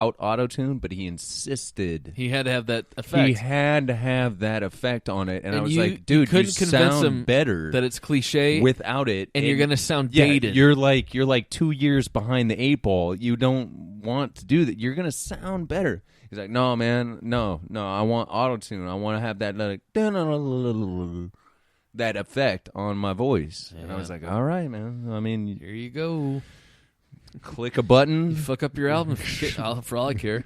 without auto-tune, but he insisted. He had to have that effect. He had to have that effect on it. And I was you, like, dude, couldn't convince sound him better that it's cliche without it. and you're going to sound yeah, dated. You're like 2 years behind the 8 ball. You don't want to do that. You're going to sound better. He's like, no, man, no, I want auto-tune. I want to have that like, that effect on my voice. Yeah. And I was like, all right, man. I mean, here you go. Click a button. You fuck up your album for all I care.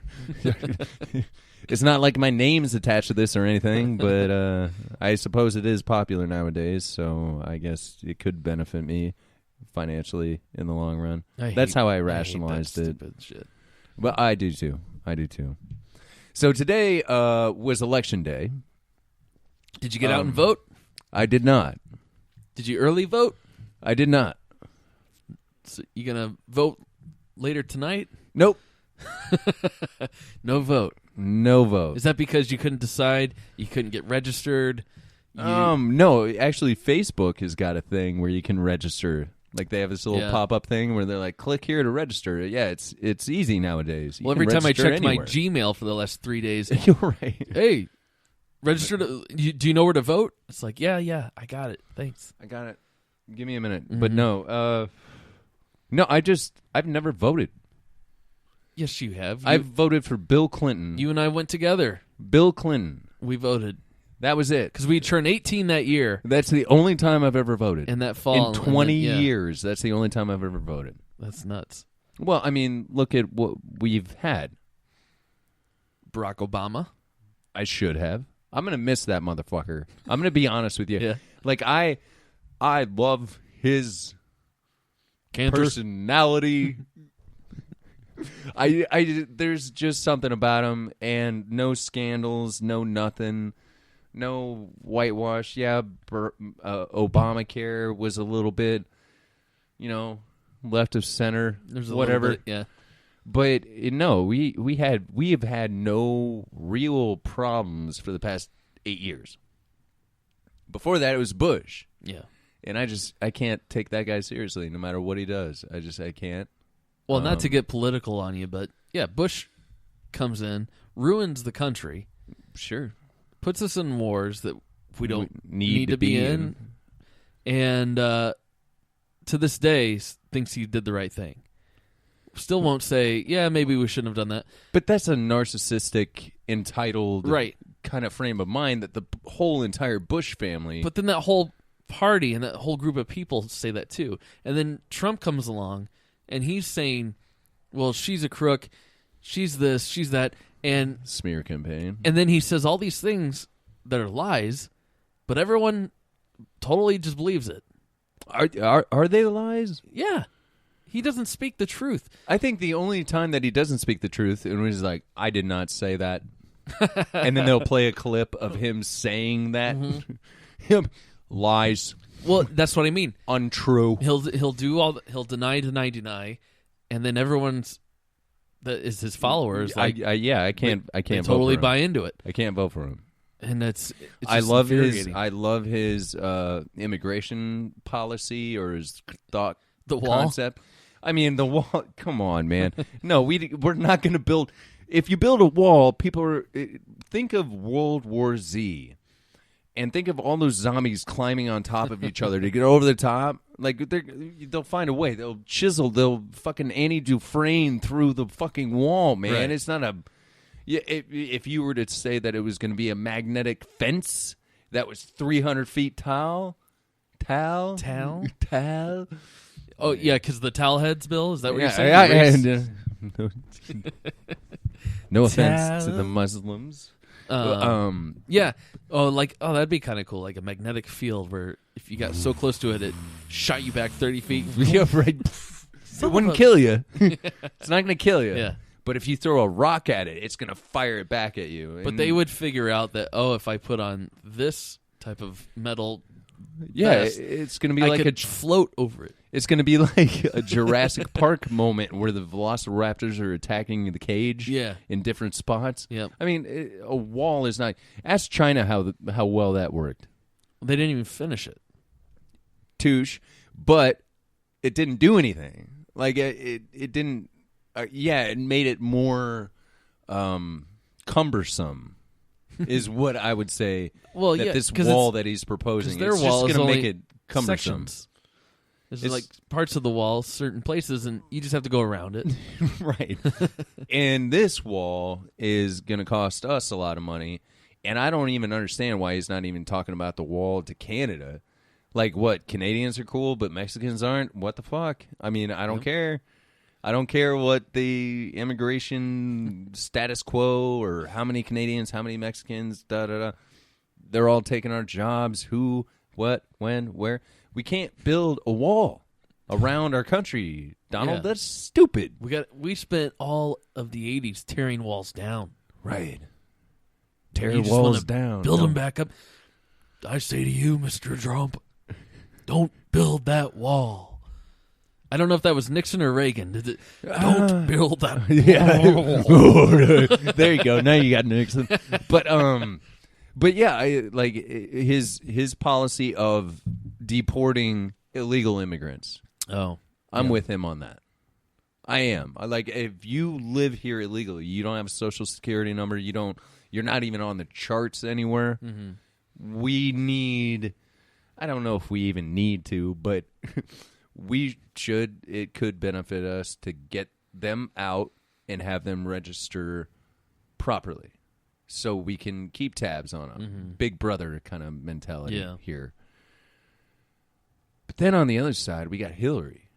It's not like my name's attached to this or anything, but I suppose it is popular nowadays, so I guess it could benefit me financially in the long run. That's how I rationalized it. Stupid shit. But I do too. So today was election day. Did you get out and vote? I did not. Did you early vote? I did not. So you gonna vote later tonight? Nope. No vote. No vote. Is that because you couldn't decide? You couldn't get registered? No. Actually, Facebook has got a thing where you can register. Like they have this little pop-up thing where they're like, "Click here to register." Yeah, it's easy nowadays. Well, every time I checked my Gmail for the last 3 days, you're right. Hey, register. Do you know where to vote? It's like, yeah, I got it. Thanks. I got it. Give me a minute. Mm-hmm. But no. No, I've never voted. Yes, you have. I've voted for Bill Clinton. You and I went together. Bill Clinton. We voted. That was it. Because we turned 18 that year. That's the only time I've ever voted. In that fall. In 20 years, that's the only time I've ever voted. That's nuts. Well, I mean, look at what we've had. Barack Obama. I should have. I'm going to miss that motherfucker. I'm going to be honest with you. Yeah. Like, I love his personality. There's just something about him, and no scandals, no nothing, no whitewash. Yeah, Obamacare was a little bit, left of center. There's a whatever. Little bit, yeah. But no, we have had no real problems for the past 8 years. Before that, it was Bush. Yeah. And I can't take that guy seriously, no matter what he does. I can't. Well, not to get political on you, but yeah, Bush comes in, ruins the country. Sure. Puts us in wars that we don't need to be in. And to this day, thinks he did the right thing. Still won't say, yeah, maybe we shouldn't have done that. But that's a narcissistic, entitled kind of frame of mind that the whole entire Bush family... But then that whole party and that whole group of people say that too. And then Trump comes along, and he's saying, well, she's a crook, she's this, she's that, and... Smear campaign. And then he says all these things that are lies, but everyone totally just believes it. Are they lies? Yeah. He doesn't speak the truth. I think the only time that he doesn't speak the truth is when he's like, I did not say that. And then they'll play a clip of him saying that. Him lies. Well, that's what I mean. Untrue. He'll deny, and then everyone's that is his followers. Like, I can't totally buy into it. I can't vote for him. And it's I love his immigration policy or his thought concept. I mean, the wall. Come on, man. No, we're not going to build. If you build a wall, think of World War Z, and think of all those zombies climbing on top of each other to get over the top. Like they'll find a way. They'll chisel. They'll fucking Annie Dufresne through the fucking wall, man. Right. It's not a. Yeah, if you were to say that it was going to be a magnetic fence that was 300 feet tall. Oh, yeah, because the towel heads, Bill? Is that what you're saying? No offense to the Muslims. Yeah. That'd be kind of cool. Like a magnetic field where if you got so close to it, it shot you back 30 feet. Yeah, right. It wouldn't kill you. It's not going to kill you. Yeah. But if you throw a rock at it, it's going to fire it back at you. But they would figure out that, if I put on this type of metal vest, it's going to be I like could float over it. It's going to be like a Jurassic Park moment where the velociraptors are attacking the cage in different spots. Yep. I mean, a wall is not... Ask China how well that worked. They didn't even finish it. Touche. But it didn't do anything. Like, it didn't... it made it more cumbersome, is what I would say. Well, that this wall that he's proposing, their it's wall just going to is make it cumbersome. Sections. There's like parts of the wall, certain places, and you just have to go around it. Right. And this wall is going to cost us a lot of money, and I don't even understand why he's not even talking about the wall to Canada. Like, what, Canadians are cool, but Mexicans aren't? What the fuck? I mean, I don't care. I don't care what the immigration status quo or how many Canadians, how many Mexicans, da-da-da. They're all taking our jobs. Who, what, when, where. We can't build a wall around our country, Donald. That's stupid. We spent all of the 80s tearing walls down. Right. Tear walls down. Build them back up. I say to you, Mr. Trump, don't build that wall. I don't know if that was Nixon or Reagan. Don't build that wall. Yeah. There you go. Now you got Nixon. But yeah, like his policy of deporting illegal immigrants. Oh, I'm with him on that. I am. Like, if you live here illegally, you don't have a social security number, you're not even on the charts anywhere. Mm-hmm. We need, I don't know if we even need to, but it could benefit us to get them out and have them register properly, so we can keep tabs on them. Mm-hmm. Big brother kind of mentality here. But then on the other side, we got Hillary,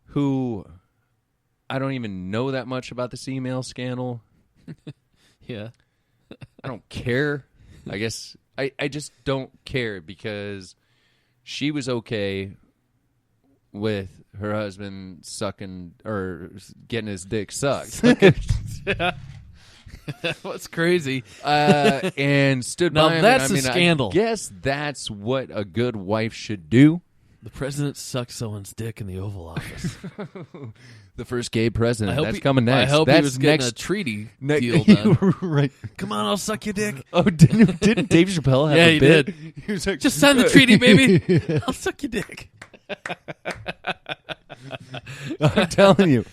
who I don't even know that much about this email scandal. Yeah. I don't care. I guess I just don't care, because she was okay with her husband sucking or getting his dick sucked. Yeah. That's crazy. And stood by him. Now that's a scandal. I guess that's what a good wife should do. The president sucked someone's dick in the Oval Office. The first gay president. That's coming next. I hope that's he was getting a treaty deal done. Right. Come on, I'll suck your dick. Oh, didn't Dave Chappelle have a bit? He did. He was like, just sign the treaty, baby. I'll suck your dick. I'm telling you.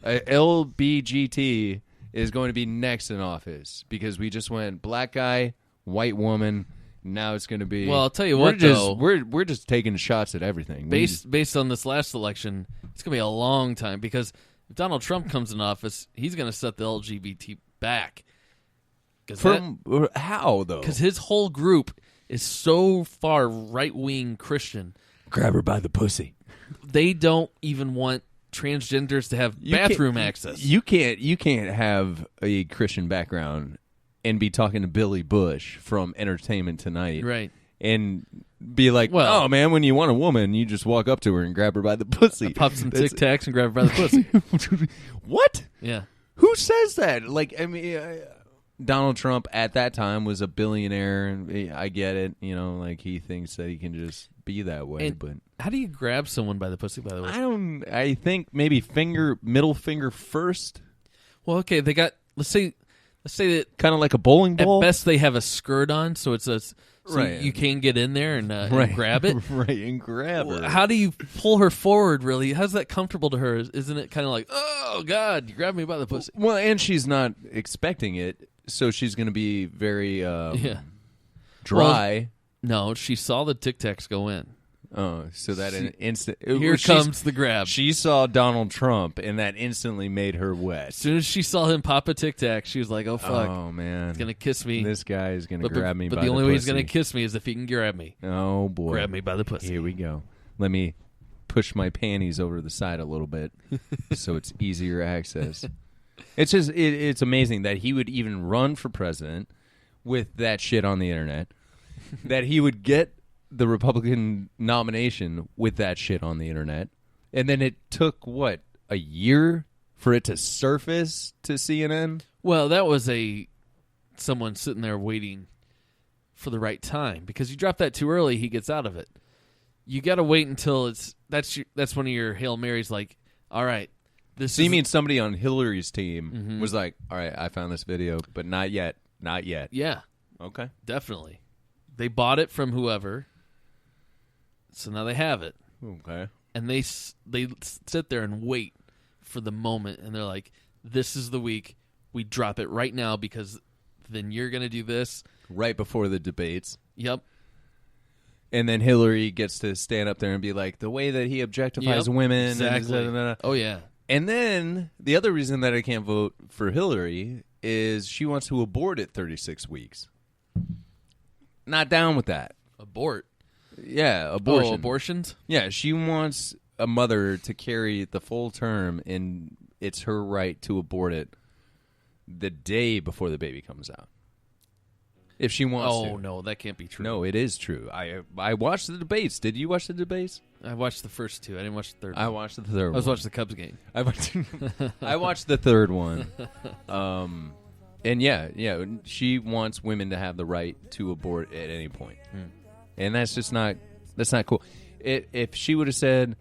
LBGT is going to be next in office, because we just went black guy, white woman. Now it's going to be. Well, I'll tell you what, though. We're just taking shots at everything. Based on this last election, it's going to be a long time, because if Donald Trump comes in office, he's going to set the LGBT back. How, though? Because his whole group is so far right-wing Christian. Grab her by the pussy. They don't even want transgenders to have bathroom access. You can't have a Christian background and be talking to Billy Bush from Entertainment Tonight, right? And be like, "Oh man, when you want a woman, you just walk up to her and grab her by the pussy, pop some Tic Tacs and grab her by the pussy." What? Yeah. Who says that? Like, I mean, Donald Trump at that time was a billionaire, and I get it. You know, like, he thinks that he can just be that way. But how do you grab someone by the pussy? By the way, I think maybe middle finger first. Well, okay, they got. Let's say that kind of like a bowling ball. At best, they have a skirt on, so it's right. You can get in there and grab it. Right, and grab her. How do you pull her forward, really? How's that comfortable to her? Isn't it kind of like, oh, God, you grabbed me by the pussy? Well, and she's not expecting it, so she's going to be very dry. Well, no, she saw the Tic Tacs go in. Oh, so that in an instant... Here comes the grab. She saw Donald Trump, and that instantly made her wet. As soon as she saw him pop a Tic Tac, she was like, oh, fuck. Oh, man. He's going to kiss me. This guy is going to grab me by the pussy. But the only way he's going to kiss me is if he can grab me. Oh, boy. Grab me by the pussy. Here we go. Let me push my panties over the side a little bit so it's easier access. It's just, it's amazing that he would even run for president with that shit on the internet, that he would get the Republican nomination with that shit on the internet, and then it took, what, a year for it to surface to CNN? Well, that was someone sitting there waiting for the right time, because you drop that too early, he gets out of it. You got to wait until that's one of your Hail Marys, like, all right. So you mean somebody on Hillary's team was like, all right, I found this video, but not yet. Not yet. Yeah. Okay. Definitely. They bought it from whoever, so now they have it. Okay. and they sit there and wait for the moment, and they're like, "This is the week we drop it right now because then you're going to do this right before the debates." Yep. And then Hillary gets to stand up there and be like, the way that he objectifies women. Exactly. Oh, yeah. And then the other reason that I can't vote for Hillary is she wants to abort at 36 weeks. Not down with that. Abort? Yeah, abortion. Oh, abortions? Yeah, she wants a mother to carry the full term, and it's her right to abort it the day before the baby comes out. If she wants to. Oh, no, that can't be true. No, it is true. I watched the debates. Did you watch the debates? I watched the first two. I didn't watch the third one. I watched the third one. I was watching the Cubs game. I watched the third one. And yeah, she wants women to have the right to abort at any point. And that's just not cool. If she would have said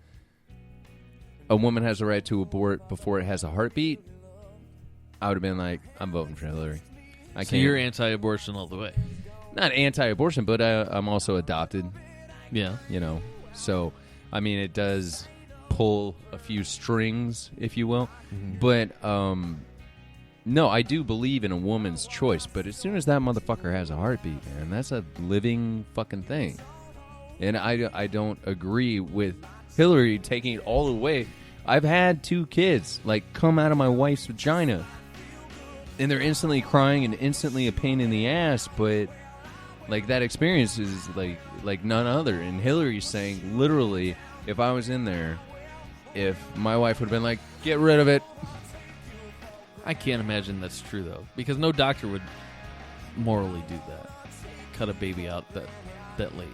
a woman has the right to abort before it has a heartbeat, I would have been like, I'm voting for Hillary. So you're anti-abortion all the way. Not anti-abortion, but I'm also adopted. Yeah. So, I mean, it does pull a few strings, if you will. But, no, I do believe in a woman's choice. But as soon as that motherfucker has a heartbeat, man, that's a living fucking thing. And I don't agree with Hillary taking it all away. I've had 2 kids, come out of my wife's vagina. And they're instantly crying and instantly a pain in the ass, but that experience is like none other. And Hillary's saying, literally, if I was in there, if my wife would have been like, get rid of it. I can't imagine that's true, though, because no doctor would morally do that. Cut a baby out that late.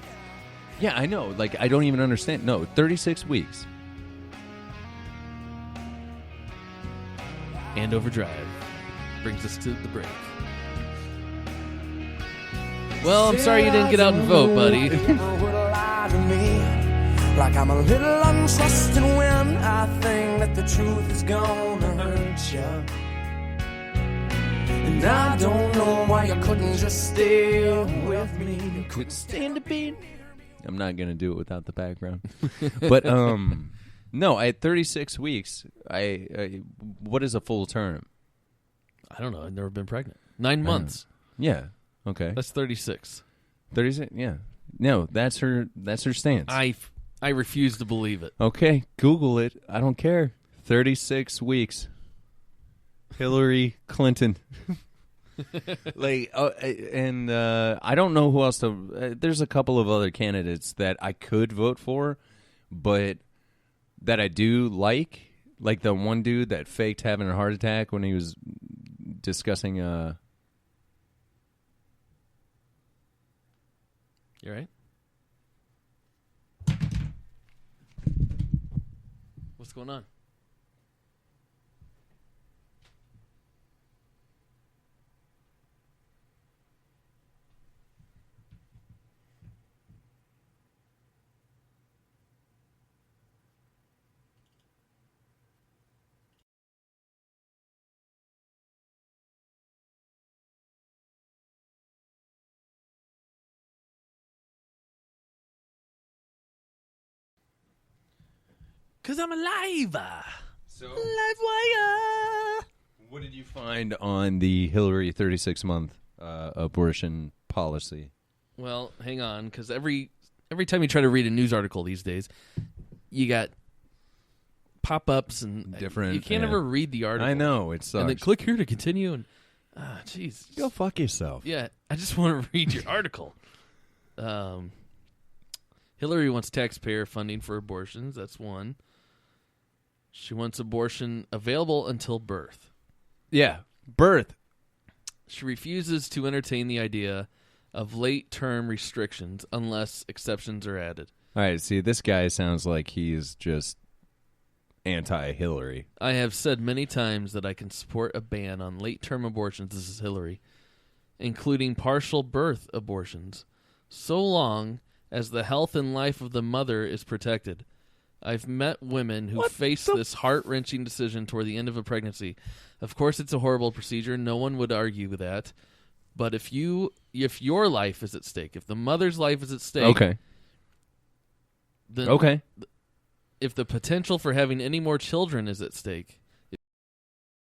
Yeah, I know. I don't even understand. No, 36 weeks. And overdrive brings us to the break. Well, I'm sorry you didn't get out and vote, buddy. Like I'm a little untrusting when I think that the truth is gonna hurt you. And I don't know why you couldn't just stay with me. You couldn't stand to be. I'm not gonna do it without the background. But no, at 36 weeks, I what is a full term? I don't know. I've never been pregnant. 9 months. Yeah. Okay. That's 36. 36. Yeah. No, that's her stance. I refuse to believe it. Okay, Google it. I don't care. 36 weeks. Hillary Clinton. And I don't know who else to. There's a couple of other candidates that I could vote for, but that I do like the one dude that faked having a heart attack when he was discussing. You right? What's going on? Because I'm alive. So, Live wire. What did you find on the Hillary 36-month abortion policy? Well, hang on, because every time you try to read a news article these days, you got pop-ups and different. You can't ever read the article. I know, it sucks. And then click here to continue, and jeez, go fuck yourself. Yeah, I just want to read your article. Hillary wants taxpayer funding for abortions. That's one. She wants abortion available until birth. Yeah, birth. She refuses to entertain the idea of late-term restrictions unless exceptions are added. All right, see, this guy sounds like he's just anti-Hillary. I have said many times that I can support a ban on late-term abortions, this is Hillary, including partial birth abortions, so long as the health and life of the mother is protected. I've met women who face this heart-wrenching decision toward the end of a pregnancy. Of course, it's a horrible procedure. No one would argue with that. But if your life is at stake, if the mother's life is at stake, okay, then okay, if the potential for having any more children is at stake.